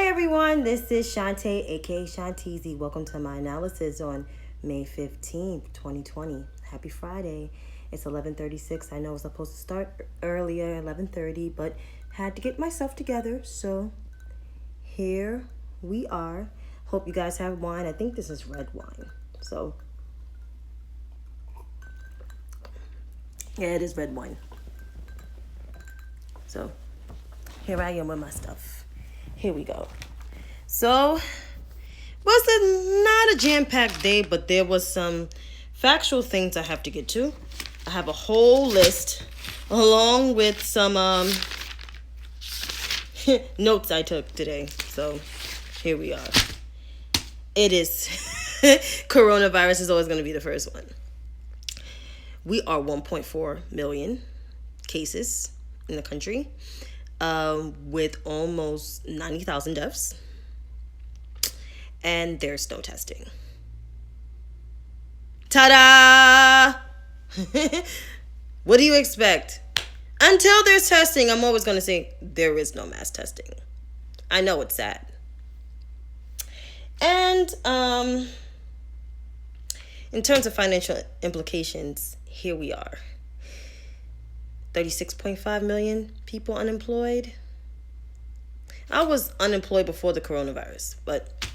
Hi everyone, this is Shantae, aka Shanteezy. Welcome to my analysis on May 15th, 2020. Happy Friday. It's 11:36. I know I was supposed to start earlier, 11:30, but had to get myself together. So here we are. Hope you guys have wine. I think this is red wine. So yeah, it is red wine. So here I am with my stuff. Here we go. So, not a jam-packed day, but there was some factual things I have to get to. I have a whole list along with some notes I took today. So, here we are. It is coronavirus is always going to be the first one. We are 1.4 million cases in the country. With almost 90,000 deaths, and there's no testing. Ta-da! What do you expect? Until there's testing, I'm always going to say there is no mass testing. I know it's sad. And in terms of financial implications, here we are. 36.5 million people unemployed. I was unemployed before the coronavirus, but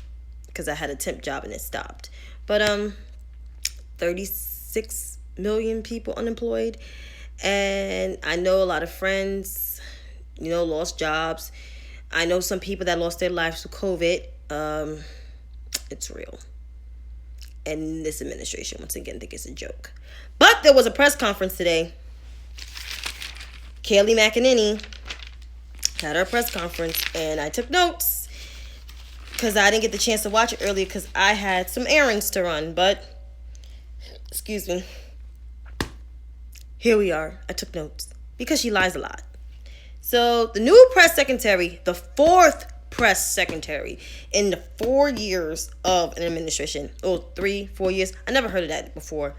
because I had a temp job and it stopped. But 36 million people unemployed. And I know a lot of friends, lost jobs. I know some people that lost their lives to COVID. It's real. And this administration, once again, think it's a joke. But there was a press conference today. Kayleigh McEnany had her press conference, and I took notes because I didn't get the chance to watch it earlier because I had some errands to run. But, excuse me, here we are. I took notes because she lies a lot. So the new press secretary, the fourth press secretary in the 4 years of an administration, 3-4 years. I never heard of that before.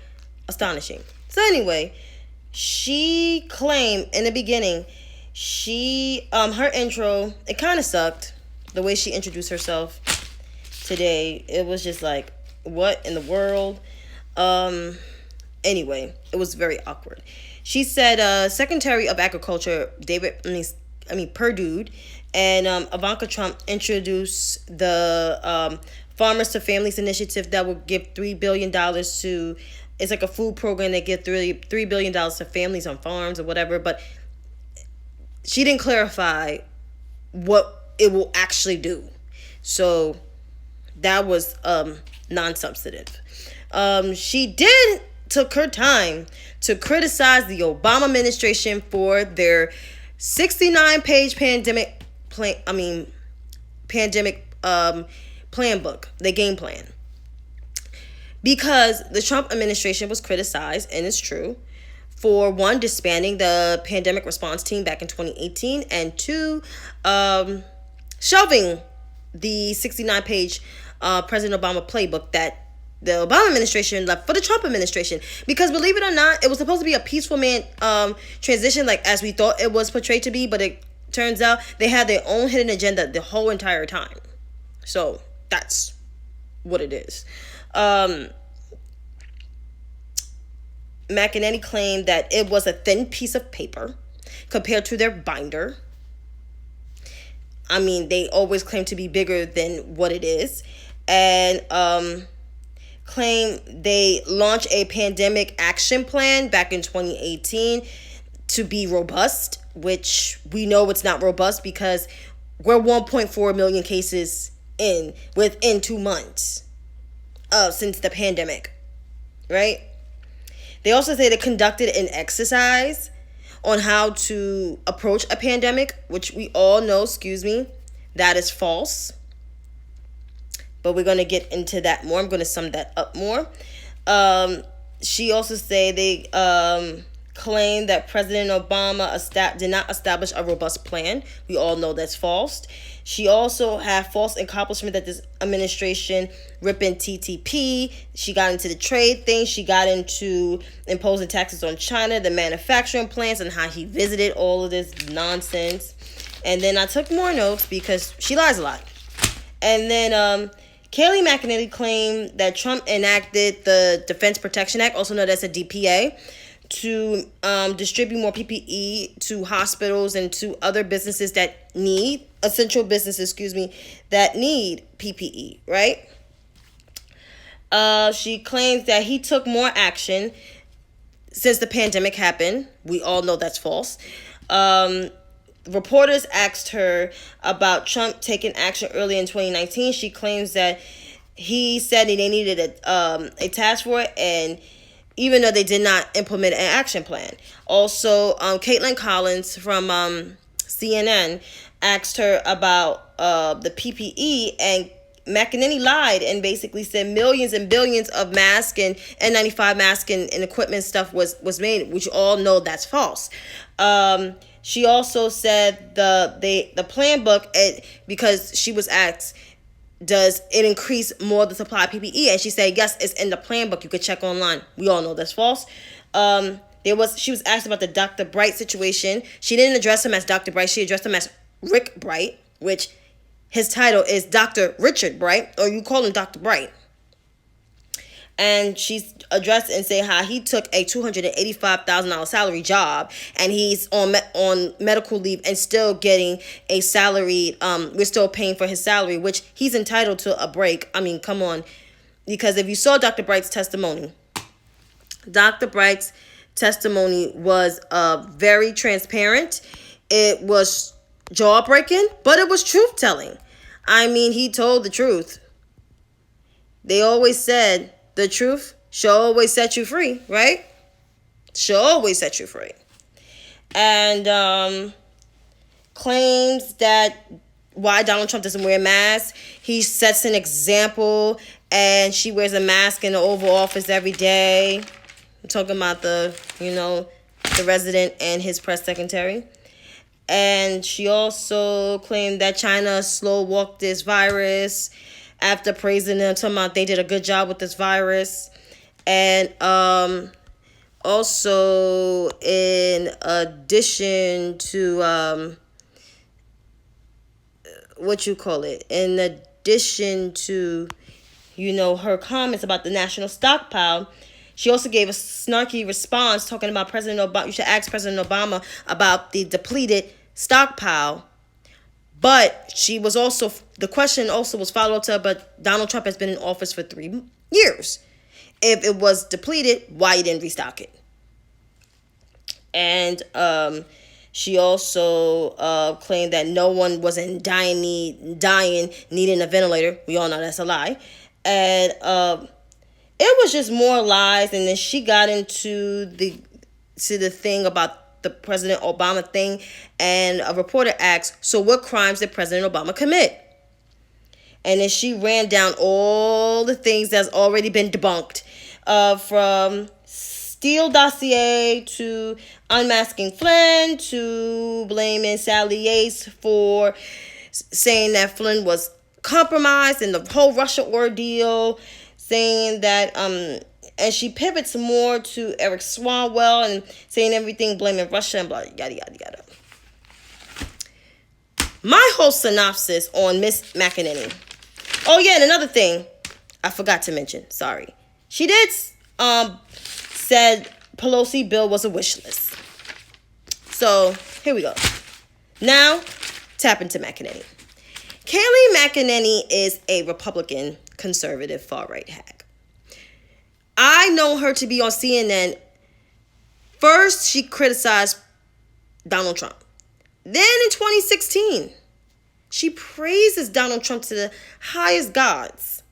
Astonishing. So anyway, she claimed in the beginning, her intro, it kind of sucked. The way she introduced herself today, it was just like, what in the world? Anyway, it was very awkward. She said, Secretary of Agriculture, Perdue, and Ivanka Trump introduced the Farmers to Families initiative that will give $3 billion to. It's like a food program that gives $3 billion to families on farms or whatever. But she didn't clarify what it will actually do. So that was non-substantive. She took her time to criticize the Obama administration for their 69-page pandemic plan book, the game plan. Because the Trump administration was criticized, and it's true, for one, disbanding the pandemic response team back in 2018, and two, shelving the 69-page President Obama playbook that the Obama administration left for the Trump administration. Because believe it or not, it was supposed to be a peaceful transition, like as we thought it was portrayed to be, but it turns out they had their own hidden agenda the whole entire time. So that's what it is. McEnany claimed that it was a thin piece of paper compared to their binder. I mean, they always claim to be bigger than what it is. And claim they launched a pandemic action plan back in 2018 to be robust, which we know it's not robust because we're 1.4 million cases within 2 months. Since the pandemic, right? They also say they conducted an exercise on how to approach a pandemic, which we all know, that is false. But we're going to get into that more. I'm going to sum that up more. She also say they claim that President Obama did not establish a robust plan. We all know that's false. She also had false accomplishment that this administration ripping TTP. She got into the trade thing. She got into imposing taxes on China, the manufacturing plants, and how he visited all of this nonsense. And then I took more notes because she lies a lot. And then Kayleigh McEnany claimed that Trump enacted the Defense Production Act, also known as the DPA, to distribute more PPE to hospitals and to other businesses that need, essential businesses, that need PPE, right? She claims that he took more action since the pandemic happened. We all know that's false. Reporters asked her about Trump taking action early in 2019. She claims that he said they needed a task force, and even though they did not implement an action plan. Also, Caitlin Collins from CNN asked her about the PPE, and McEnany lied and basically said millions and billions of masks and N95 masks and equipment stuff was made, which you all know that's false. She also said the plan book, because she was asked, does it increase more the supply of PPE? And she said, yes, it's in the plan book. You could check online. We all know that's false. She was asked about the Dr. Bright situation. She didn't address him as Dr. Bright. She addressed him as Rick Bright, which his title is Dr. Richard Bright, or you call him Dr. Bright. And she's addressed and say how he took a $285,000 salary job, and he's on medical leave and still getting a salary. We're still paying for his salary, which he's entitled to a break. I mean, come on. Because if you saw Dr. Bright's testimony, Dr. Bright's testimony was very transparent. It was jaw-breaking, but it was truth-telling. I mean, he told the truth. They always said the truth shall always set you free, right? Shall always set you free. And claims that why Donald Trump doesn't wear a mask. He sets an example, and she wears a mask in the Oval Office every day. I'm talking about the president and his press secretary. And she also claimed that China slow-walked this virus after praising them, talking about they did a good job with this virus. And also, in addition to, in addition to, her comments about the national stockpile, she also gave a snarky response talking about President Obama. You should ask President Obama about the depleted stockpile. But the question also was followed up to, but Donald Trump has been in office for 3 years. If it was depleted, why you didn't restock it? And she also claimed that no one was in dying needing a ventilator. We all know that's a lie. And it was just more lies. And then she got into the thing about the President Obama thing, and a reporter asked, so what crimes did President Obama commit? And then she ran down all the things that's already been debunked, from Steele dossier to unmasking Flynn to blaming Sally Yates for saying that Flynn was compromised in the whole Russia ordeal, saying that and she pivots more to Eric Swalwell and saying everything, blaming Russia and blah, yada, yada, yada. My whole synopsis on Miss McEnany. Oh, yeah, and another thing I forgot to mention. Sorry. She did said Pelosi bill was a wish list. So, here we go. Now, tap into McEnany. Kayleigh McEnany is a Republican conservative far-right hack. I know her to be on CNN. First, she criticized Donald Trump. Then in 2016, she praises Donald Trump to the highest gods.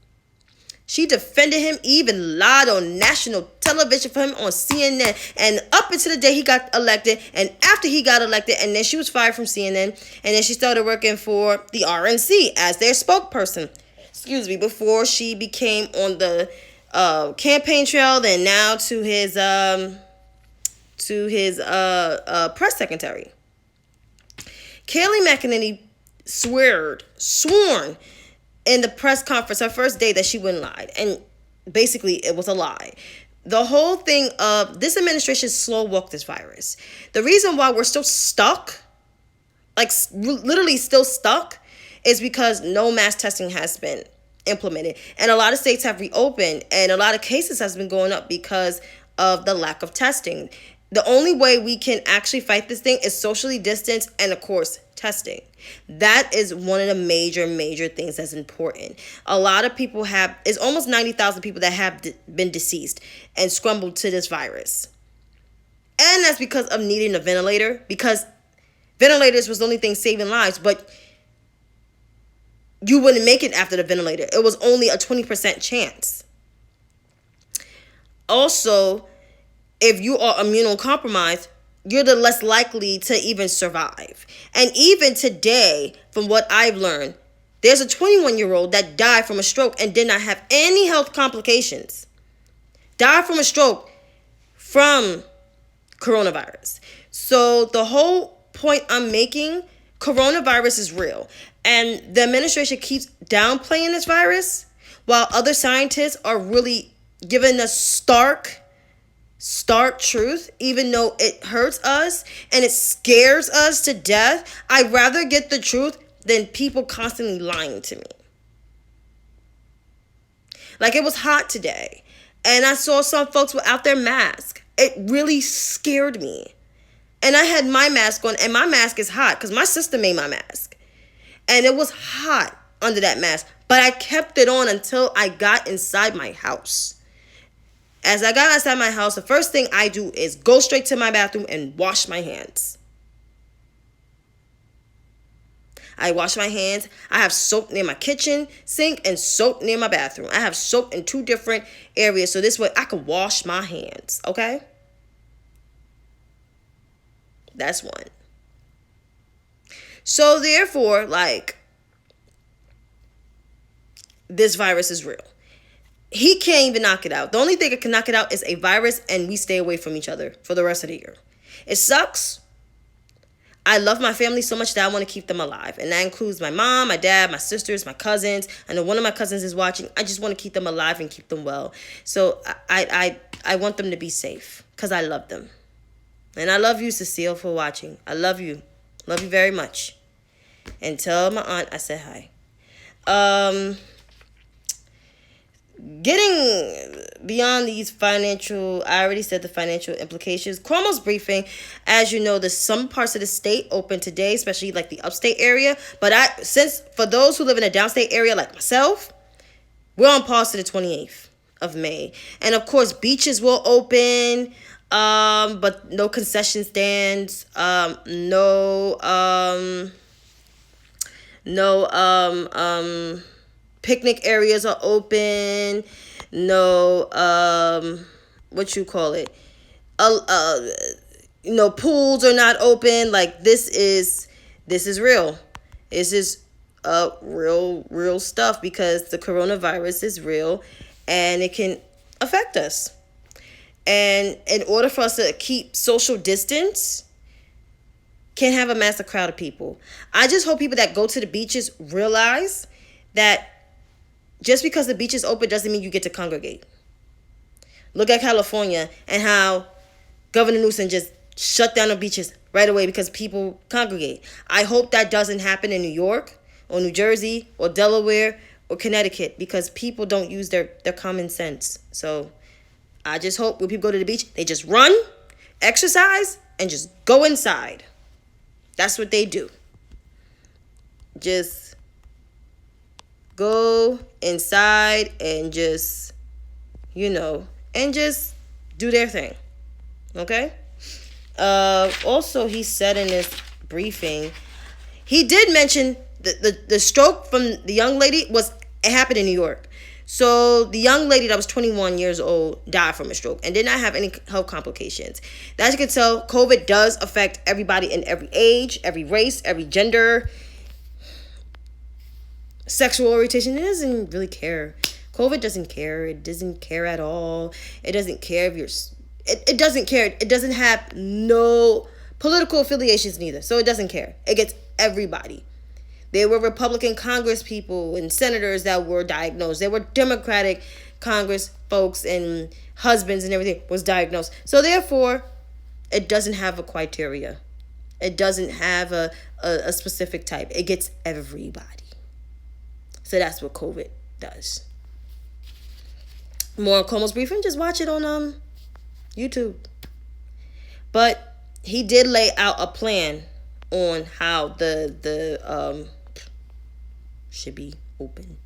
She defended him, even lied on national television for him on CNN. And up until the day he got elected, and after he got elected, and then she was fired from CNN, and then she started working for the RNC as their spokesperson. Before she became on the campaign trail, and now to his press secretary. Kayleigh McEnany sworn in the press conference her first day that she wouldn't lie, and basically it was a lie. The whole thing of this administration slow walked this virus. The reason why we're still stuck, like literally still stuck, is because no mass testing has been implemented. And a lot of states have reopened, and a lot of cases has been going up because of the lack of testing. The only way we can actually fight this thing is socially distanced and, of course, testing. That is one of the major things that's important. A lot of people it's almost 90,000 people that have been deceased and scrambled to this virus. And that's because of needing a ventilator, because ventilators was the only thing saving lives, but you wouldn't make it after the ventilator. It was only a 20% chance. Also, if you are immunocompromised, you're the less likely to even survive. And even today, from what I've learned, there's a 21-year-old that died from a stroke and did not have any health complications. Died from a stroke from coronavirus. So the whole point I'm making, coronavirus is real. And the administration keeps downplaying this virus while other scientists are really giving us stark truth, even though it hurts us and it scares us to death. I'd rather get the truth than people constantly lying to me. Like, it was hot today, and I saw some folks without their mask. It really scared me. And I had my mask on, and my mask is hot because my sister made my mask. And it was hot under that mask, but I kept it on until I got inside my house. As I got outside my house, the first thing I do is go straight to my bathroom and wash my hands. I wash my hands. I have soap near my kitchen sink and soap near my bathroom. I have soap in 2 different areas, so this way I can wash my hands, okay? That's one. So therefore, this virus is real. He can't even knock it out. The only thing that can knock it out is a virus, and we stay away from each other for the rest of the year. It sucks. I love my family so much that I want to keep them alive. And that includes my mom, my dad, my sisters, my cousins. I know one of my cousins is watching. I just want to keep them alive and keep them well. So I want them to be safe because I love them. And I love you, Cecile, for watching. I love you. Love you very much. And tell my aunt I said hi. Getting beyond these financial, I already said the financial implications. Cuomo's briefing, as you know, there's some parts of the state open today, especially like the upstate area. But since for those who live in a downstate area like myself, we're on pause to the 28th of May. And of course, beaches will open, but no concession stands, picnic areas are open. No, pools are not open. Like, this is real. This is real stuff, because the coronavirus is real and it can affect us. And in order for us to keep social distance, can't have a massive crowd of people. I just hope people that go to the beaches realize that just because the beach is open doesn't mean you get to congregate. Look at California and how Governor Newsom just shut down the beaches right away because people congregate. I hope that doesn't happen in New York or New Jersey or Delaware or Connecticut, because people don't use their common sense. So I just hope when people go to the beach, they just run, exercise, and just go inside. That's what they do. Just go inside and just, and just do their thing. Okay? Also, he said in this briefing, he did mention the stroke from the young lady it happened in New York. So the young lady that was 21 years old died from a stroke and did not have any health complications. As you can tell, COVID does affect everybody in every age, every race, every gender, sexual orientation. It doesn't really care. COVID doesn't care. It doesn't care at all. It doesn't care if you're... It doesn't care. It doesn't have no political affiliations neither. So it doesn't care. It gets everybody. There were Republican Congress people and senators that were diagnosed. There were Democratic Congress folks and husbands and everything was diagnosed. So therefore, it doesn't have a criteria. It doesn't have a specific type. It gets everybody. So that's what COVID does. More on Cuomo's briefing, just watch it on YouTube. But he did lay out a plan on how the should be open.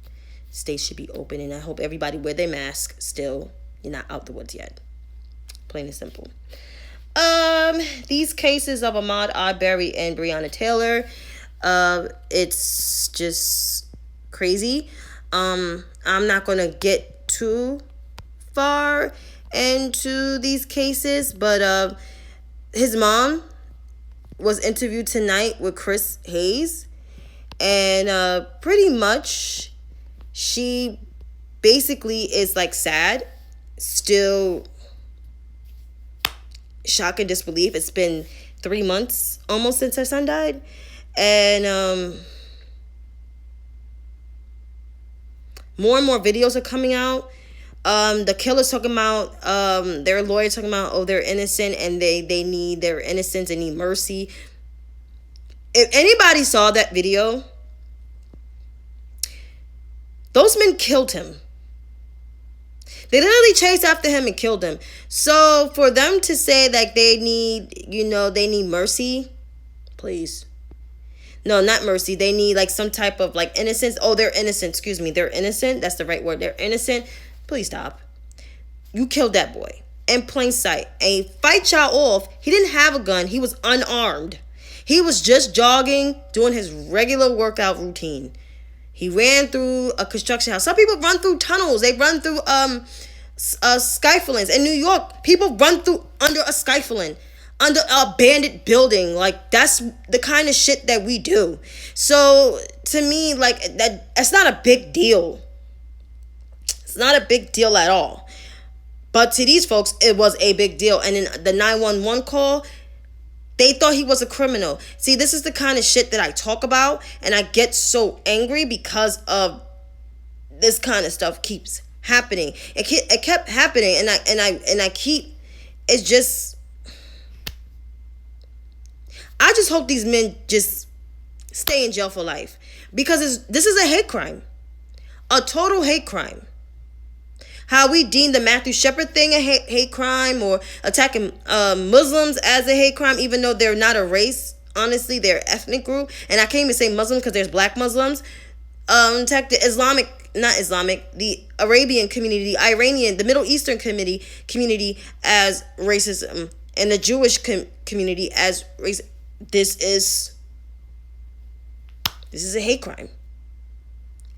States should be open, and I hope everybody wear their mask still. You're not out the woods yet. Plain and simple. These cases of Ahmaud Arbery and Breonna Taylor, it's just crazy. I'm not gonna get too far into these cases, but his mom was interviewed tonight with Chris Hayes, and pretty much she basically is like sad, still shock and disbelief. It's been 3 months almost since her son died, and more and more videos are coming out. The killer's talking about, their lawyer talking about, oh, they're innocent and they need their innocence and need mercy. If anybody saw that video, those men killed him. They literally chased after him and killed him. So for them to say that they need, they need mercy, please. No, not mercy. They need like some type of like innocence. Oh, they're innocent. Excuse me. They're innocent. That's the right word. They're innocent. Please stop. You killed that boy in plain sight. And he fight y'all off. He didn't have a gun. He was unarmed. He was just jogging, doing his regular workout routine. He ran through a construction house. Some people run through tunnels. They run through skyfallings. In New York, people run through under a skyfalling, under an abandoned building. Like, that's the kind of shit that we do. So to me, like, that's not a big deal. It's not a big deal at all. But to these folks, it was a big deal. And in the 911 call, they thought he was a criminal. See, this is the kind of shit that I talk about, and I get so angry because of this kind of stuff keeps happening. It kept happening, and I keep. It's just. I just hope these men just stay in jail for life, because this is a hate crime, a total hate crime. How we deem the Matthew Shepard thing a hate crime, or attacking Muslims as a hate crime, even though they're not a race. Honestly, they're an ethnic group. And I can't even say Muslim because there's black Muslims. Attack the the Arabian community, the Iranian, the Middle Eastern community as racism, and the Jewish community as race. This is a hate crime.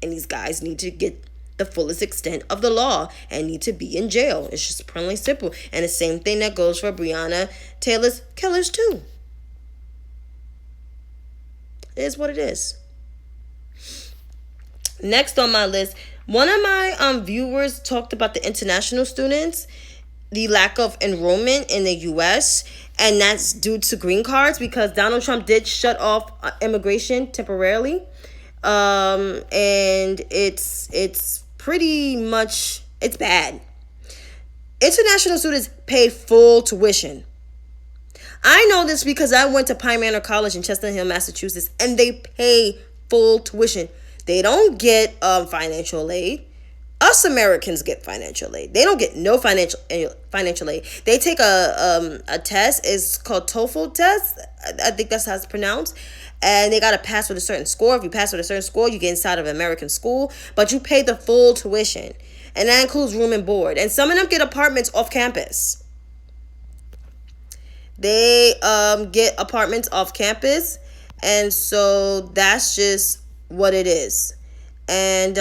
And these guys need to get the fullest extent of the law and need to be in jail. It's just plainly simple. And the same thing that goes for Breonna Taylor's killers too. It is what it is. Next on my list, one of my viewers talked about the international students, the lack of enrollment in the U.S., and that's due to green cards, because Donald Trump did shut off immigration temporarily. And it's pretty much, it's bad. International students pay full tuition. I know this because I went to Pine Manor College in Chestnut Hill, Massachusetts, and they pay full tuition. They don't get financial aid. Us Americans get financial aid. They don't get no financial aid. They take a test. It's called TOEFL test. I think that's how it's pronounced. And they got to pass with a certain score. If you pass with a certain score, you get inside of an American school. But you pay the full tuition. And that includes room and board. And some of them get apartments off campus. They get apartments off campus. And so that's just what it is. And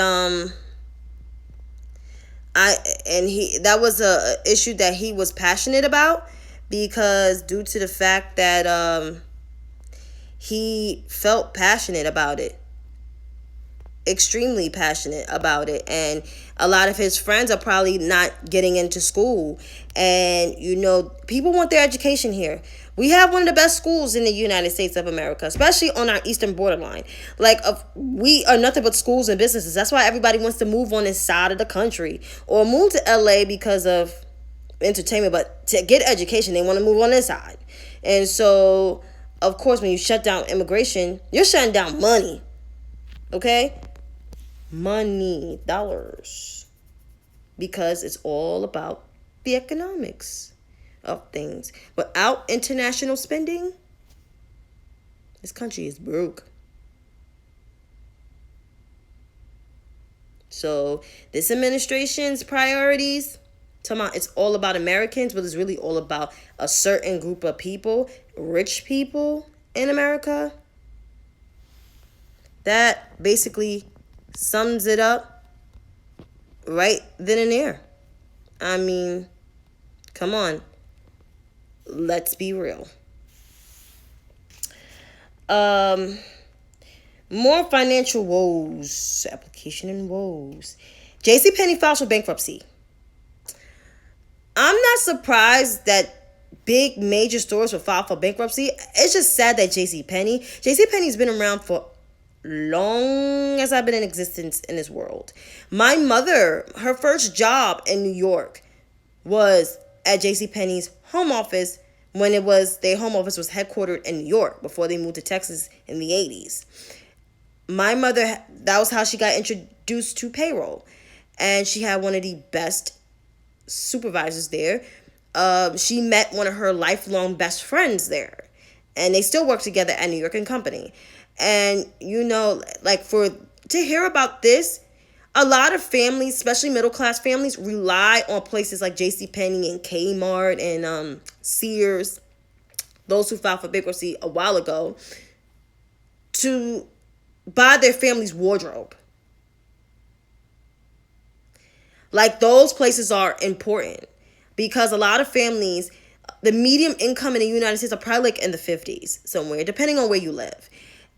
that was a issue that he was passionate about, because due to the fact that he felt passionate about it, extremely passionate about it, and a lot of his friends are probably not getting into school. And people want their education here. We have one of the best schools in the United States of America, especially on our eastern borderline. We are nothing but schools and businesses. That's why everybody wants to move on this side of the country or move to LA because of entertainment. But to get education, they want to move on this side. And so, of course, when you shut down immigration, you're shutting down money. Okay? money, dollars, because it's all about the economics of things. Without international spending, this country is broke. So this administration's priorities, it's all about Americans, but it's really all about a certain group of people, rich people in America. That basically sums it up right then and there. I mean, come on. Let's be real. More financial woes. Application and woes. JCPenney files for bankruptcy. I'm not surprised that big major stores will file for bankruptcy. It's just sad that JCPenney's been around for long as I've been in existence in this world. My mother, her first job in New York was at JCPenney's home office when their home office was headquartered in New York before they moved to Texas in the 80s. My mother, that was how she got introduced to payroll. And she had one of the best supervisors there. She met one of her lifelong best friends there. And they still work together at New York and Company. And, to hear about this, a lot of families, especially middle-class families, rely on places like JCPenney and Kmart and Sears, those who filed for bankruptcy a while ago, to buy their family's wardrobe. Those places are important because a lot of families, the median income in the United States are probably in the 50s somewhere, depending on where you live.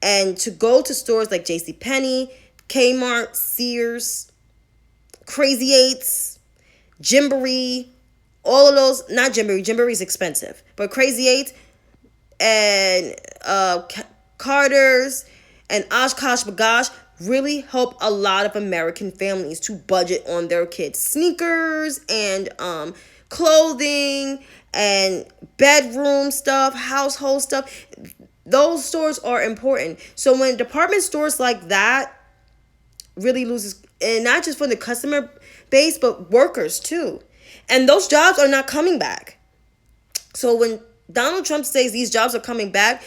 And to go to stores like JCPenney, Kmart, Sears, Crazy 8s, Gymboree, all of those, not Gymboree, Gymboree's expensive, but Crazy 8 and Carter's and Oshkosh B'gosh really help a lot of American families to budget on their kids' sneakers and clothing and bedroom stuff, household stuff. Those stores are important. So when department stores like that really loses, and not just for the customer base, but workers too. And those jobs are not coming back. So when Donald Trump says these jobs are coming back,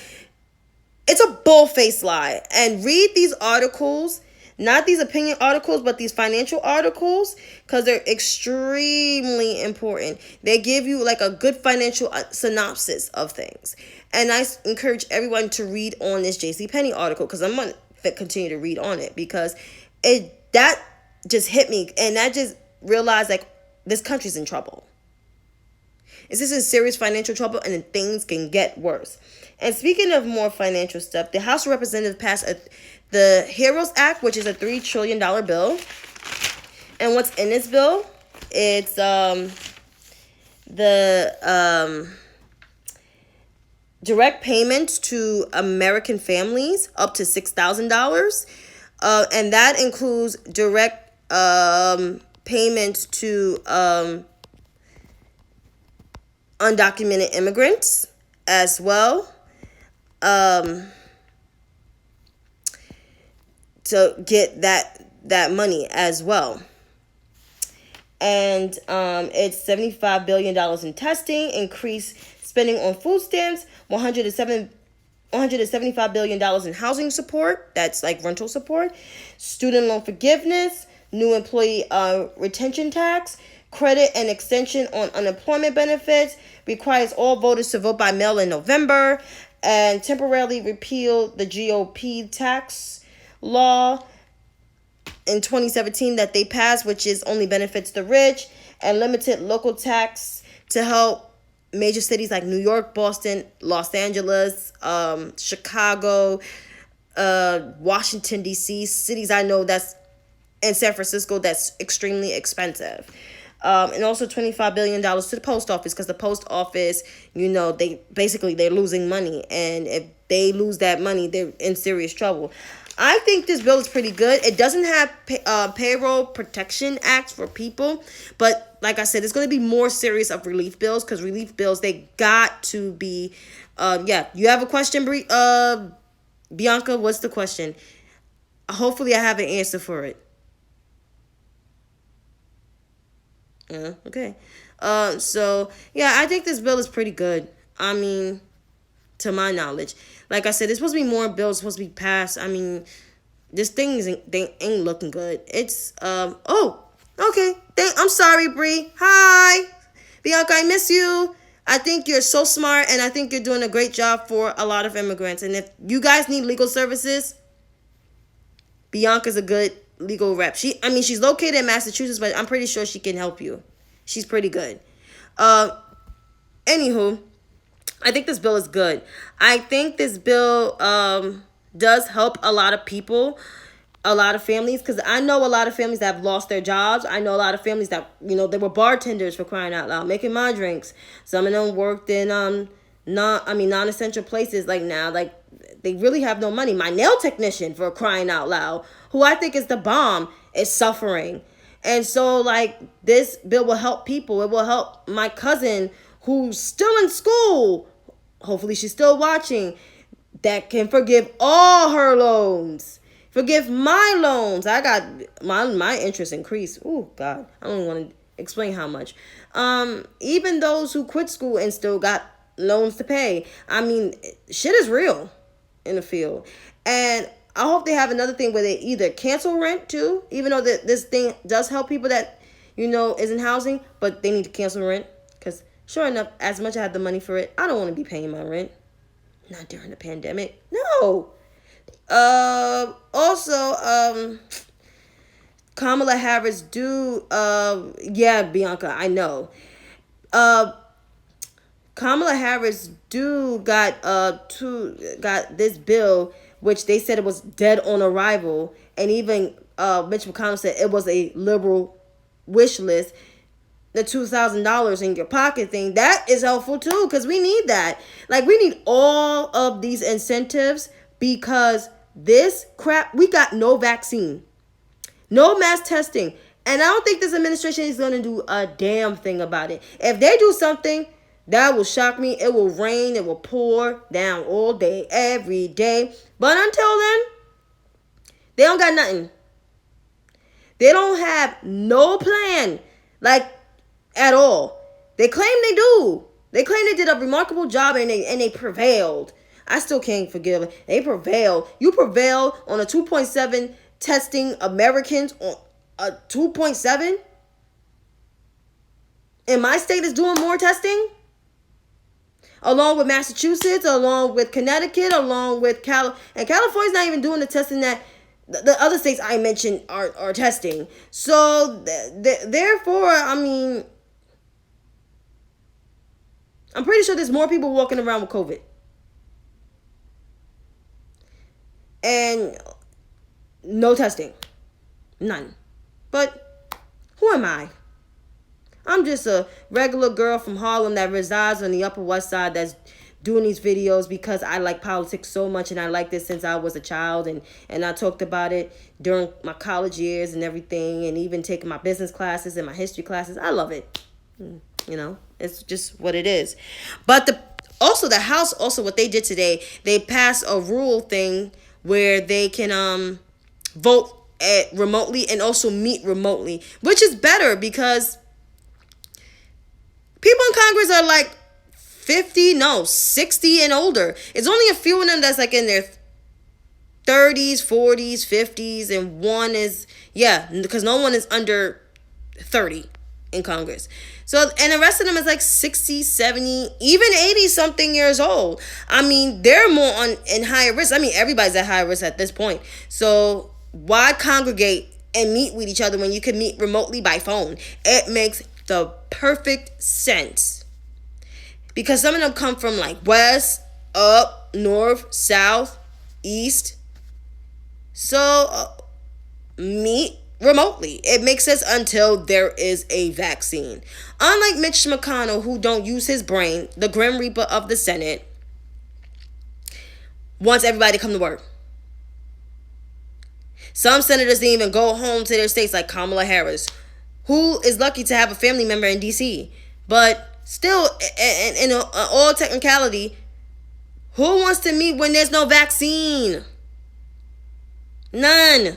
it's a bull-faced lie. And read these articles, not these opinion articles, but these financial articles, because they're extremely important. They give you a good financial synopsis of things. And I encourage everyone to read on this JCPenney article, because I'm going to continue to read on it, because that just hit me. And I just realized this country's in trouble. This is in serious financial trouble, and then things can get worse. And speaking of more financial stuff, the House of Representatives passed the HEROES Act, which is a $3 trillion bill. And what's in this bill? It's the direct payments to American families up to $6,000. And that includes direct payments to undocumented immigrants as well, to get that money as well. And it's $75 billion in testing, increased spending on food stamps, $175 billion in housing support, that's rental support, student loan forgiveness, new employee retention tax, credit and extension on unemployment benefits, requires all voters to vote by mail in November, and temporarily repeal the GOP tax law in 2017 that they passed, which is only benefits the rich, and limited local tax to help major cities like New York, Boston, Los Angeles, Chicago, Washington, D.C., cities I know and San Francisco that's extremely expensive. And also $25 billion to the post office, because the post office, they're losing money. And if they lose that money, they're in serious trouble. I think this bill is pretty good. It doesn't have payroll protection acts for people. But like I said, it's going to be more serious of relief bills, because relief bills, they got to be, You have a question, Bianca? What's the question? Hopefully I have an answer for it. Yeah, okay. So yeah, I think this bill is pretty good. I mean, to my knowledge, like I said, there's supposed to be more bills supposed to be passed. I mean, this thing ain't looking good. It's oh, okay. I'm sorry, Bree. Hi, Bianca. I miss you. I think you're so smart, and I think you're doing a great job for a lot of immigrants. And if you guys need legal services, Bianca's a good legal rep. I mean, she's located in Massachusetts, but I'm pretty sure she can help you. She's pretty good. Uh, Anywho, I think this bill is good. I think this bill does help a lot of people, a lot of families, because I know a lot of families that have lost their jobs. I know a lot of families that, they were bartenders, for crying out loud, making my drinks. Some of them worked in non-essential places. Like now, like they really have no money. My nail technician, for crying out loud, who I think is the bomb, is suffering. And so, like, this bill will help people. It will help my cousin who's still in school. Hopefully she's still watching. That can forgive all her loans. Forgive my loans. I got my interest increased. Oh God, I don't want to explain how much. Even those who quit school and still got loans to pay. I mean, shit is real in the field. And I hope they have another thing where they either cancel rent too, even though this thing does help people that, is in housing, but they need to cancel rent. Because sure enough, as much as I have the money for it, I don't want to be paying my rent. Not during the pandemic. No. Also, Kamala Harris yeah, Bianca, I know. Kamala Harris got this bill, which they said it was dead on arrival, and even Mitch McConnell said it was a liberal wish list. The $2,000 in your pocket thing, that is helpful too, because we need that. Like, we need all of these incentives, because this crap, we got no vaccine, no mass testing, and I don't think this administration is going to do a damn thing about it. If they do something, that will shock me. It will rain, it will pour down all day, every day. But until then, they don't got nothing. They don't have no plan, like, at all. They claim they do. They claim they did a remarkable job, and they prevailed. I still can't forgive it. They prevailed. You prevailed on a 2.7 testing Americans on a 2.7? And my state is doing more testing? Along with Massachusetts, along with Connecticut, along with and California's not even doing the testing that the other states I mentioned are testing. So therefore, I mean, I'm pretty sure there's more people walking around with COVID. And no testing. None. But who am I? I'm just a regular girl from Harlem that resides on the Upper West Side that's doing these videos because I like politics so much, and I like this since I was a child, and I talked about it during my college years and everything, and even taking my business classes and my history classes. I love it. It's just what it is. But the House, also what they did today, they passed a rule thing where they can vote remotely and also meet remotely, which is better because people in Congress are like 60 and older. It's only a few of them that's like in their 30s, 40s, 50s, and one is, because no one is under 30 in Congress. So, and the rest of them is like 60, 70, even 80 something years old. I mean, they're more in higher risk. I mean, everybody's at higher risk at this point. So why congregate and meet with each other when you can meet remotely by phone? It makes the perfect sense. Because some of them come from like west, up, north, south, east. So meet remotely. It makes sense until there is a vaccine. Unlike Mitch McConnell, who don't use his brain, the Grim Reaper of the Senate, wants everybody to come to work. Some senators didn't even go home to their states, like Kamala Harris, who is lucky to have a family member in D.C. But still, in all technicality, who wants to meet when there's no vaccine? None.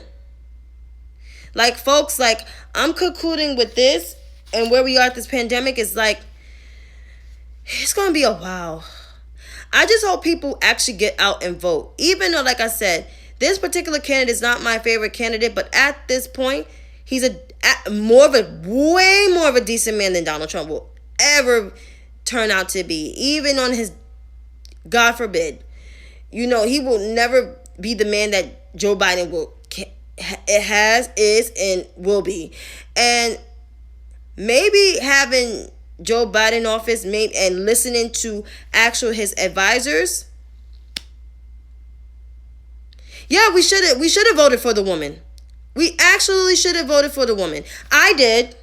Like, folks, like, I'm concluding with this. and where we are at this pandemic is like, it's going to be a while. I just hope people actually get out and vote. Even though, like I said, this particular candidate is not my favorite candidate, but at this point, he's way more of a decent man than Donald Trump will ever turn out to be. Even on his, God forbid, he will never be the man that Joe Biden is, and will be. And maybe having Joe Biden in office, and listening to his advisors. Yeah, we should have voted for the woman. We actually should have voted for the woman. I did.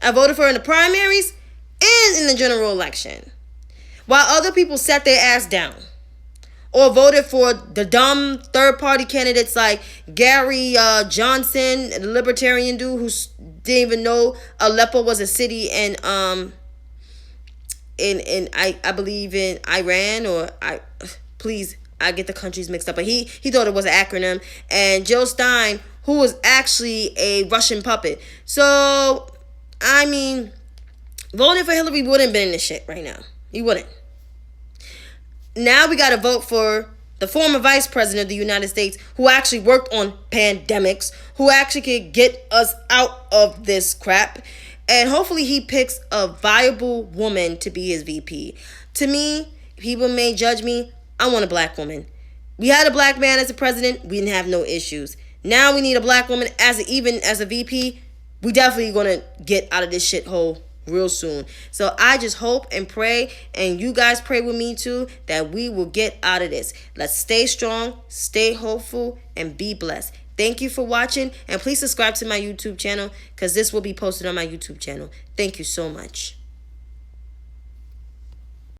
I voted for her in the primaries and in the general election, while other people sat their ass down or voted for the dumb third-party candidates like Gary Johnson, the libertarian dude who didn't even know Aleppo was a city in I believe in Iran, I get the countries mixed up, but he thought it was an acronym. And Jill Stein, who was actually a Russian puppet. So, I mean, voting for Hillary wouldn't have been in this shit right now. He wouldn't. Now we got to vote for the former vice president of the United States, who actually worked on pandemics, who actually could get us out of this crap. And hopefully he picks a viable woman to be his VP. To me, people may judge me, I want a black woman. We had a black man as a president, we didn't have no issues. Now we need a black woman even as a VP. We definitely gonna get out of this shithole real soon. So I just hope and pray, and you guys pray with me too, that we will get out of this. Let's stay strong, stay hopeful, and be blessed. Thank you for watching, and please subscribe to my YouTube channel, because this will be posted on my YouTube channel. Thank you so much.